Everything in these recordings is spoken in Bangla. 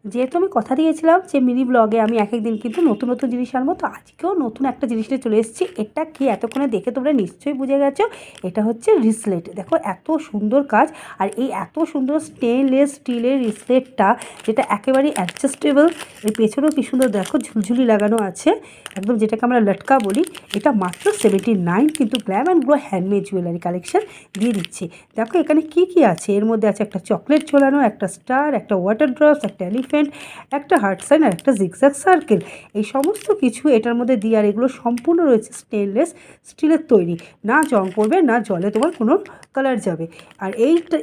যেহেতু আমি কথা দিয়েছিলাম যে মিনি ব্লগে আমি এক একদিন কিন্তু নতুন নতুন জিনিস আনবো, তো আজকেও নতুন একটা জিনিস নিয়ে চলে এসেছি। এটা কি এতক্ষণে দেখে তোমরা নিশ্চয়ই বুঝে গেছো, এটা হচ্ছে রিসলেট। দেখো এত সুন্দর কাজ, আর এই এত সুন্দর স্টেনলেস স্টিলের রিসলেটটা যেটা একেবারেই অ্যাডজাস্টেবল। এর পেছনেও কি সুন্দর দেখো ঝুলঝুলি লাগানো আছে, একদম যেটাকে আমরা লটকা বলি। এটা মাত্র 79, কিন্তু glam and glow handmade jewellery collection দিয়ে দিচ্ছে। দেখো এখানে কি কি আছে, এর মধ্যে আছে একটা চকলেট ঝোলানো, একটা স্টার, একটা ওয়াটার ড্রপস, একটা এলিফ্যান্ট, একটা হার্ট সাইন আর একটা জিগজ্যাগ সার্কেল। এই সমস্ত কিছু এটার মধ্যে দিয়ে, আর এগুলো সম্পূর্ণ রয়েছে স্টেনলেস স্টিলের তৈরি। না জং পড়বে, না জলে তোমার কোনো কালার যাবে। আর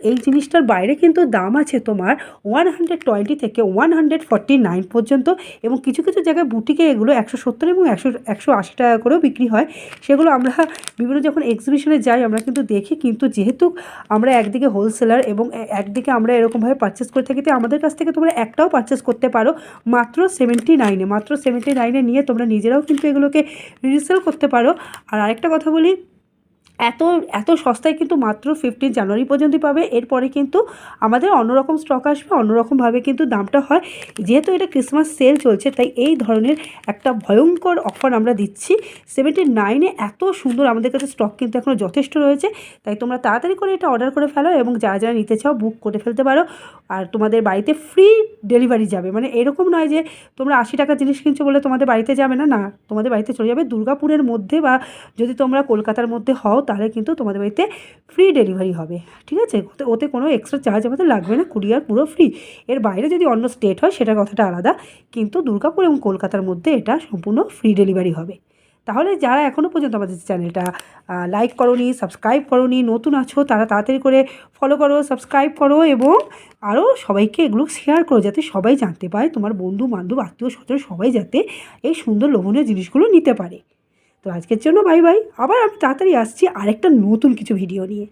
এই জিনিসটার বাইরে কিন্তু দাম আছে তোমার 120 থেকে 149 পর্যন্ত, এবং কিছু কিছু জায়গায় বুটিকে এগুলো 170 এবং 180 টাকা করেও বিক্রি হয়। সেগুলো আমরা বিভিন্ন যখন এক্সিবিশনে যাই আমরা কিন্তু দেখি, কিন্তু যেহেতু আমরা একদিকে হোলসেলার এবং একদিকে আমরা এরকমভাবে পারচেস করে থাকি, তো আমাদের কাছ থেকে তোমরা একটাও পারচেস করতে পারো মাত্র 79-এ। মাত্র 79-এ নিয়ে তোমরা নিজেরাও কিন্তু এগুলোকে রিসেল করতে পারো। আর আরেকটা কথা বলি, এত এত সস্তায় কিন্তু মাত্র 15 জানুয়ারি পর্যন্তই পাবে। এরপরে কিন্তু আমাদের অন্যরকম স্টক আসবে, অন্যরকমভাবে কিন্তু দামটা হয়। যেহেতু এটা ক্রিসমাস সেল চলছে, তাই এই ধরনের একটা ভয়ঙ্কর অফার আমরা দিচ্ছি। 79-এ এত সুন্দর, আমাদের কাছে স্টক কিন্তু এখনও যথেষ্ট রয়েছে। তাই তোমরা তাড়াতাড়ি করে এটা অর্ডার করে ফেলো, এবং যারা যারা নিতে চাও বুক করে ফেলতে পারো। আর তোমাদের বাড়িতে ফ্রি ডেলিভারি যাবে, মানে এরকম নয় যে তোমরা 80 টাকা জিনিস কিনছো বলে তোমাদের বাড়িতে যাবে না, না, তোমাদের বাড়িতে চলে যাবে। দুর্গাপুরের মধ্যে বা যদি তোমরা কলকাতার মধ্যে হও তাহলে কিন্তু তোমাদের বাড়িতে ফ্রি ডেলিভারি হবে, ঠিক আছে? ওতে কোনো এক্সট্রা চার্জ আমাদের লাগবে না, কুরিয়ার পুরো ফ্রি। এর বাইরে যদি অন্য স্টেট হয় সেটার কথাটা আলাদা, কিন্তু দুর্গাপুর এবং কলকাতার মধ্যে এটা সম্পূর্ণ ফ্রি ডেলিভারি হবে। তাহলে যারা এখনও পর্যন্ত আমাদের চ্যানেলটা লাইক করোনি, সাবস্ক্রাইব করোনি, নতুন আছো, তারা তাড়াতাড়ি করে ফলো করো, সাবস্ক্রাইব করো, এবং আরও সবাইকে এগুলো শেয়ার করো, যাতে সবাই জানতে পারে, তোমার বন্ধু বান্ধব আত্মীয় স্বজন সবাই যাতে এই সুন্দর লোভনীয় জিনিসগুলো নিতে পারে। তো আজকের জন্য বাই বাই। আবার আমি তাড়াতাড়ি আসছি আরেকটা নতুন কিছু ভিডিও নিয়ে।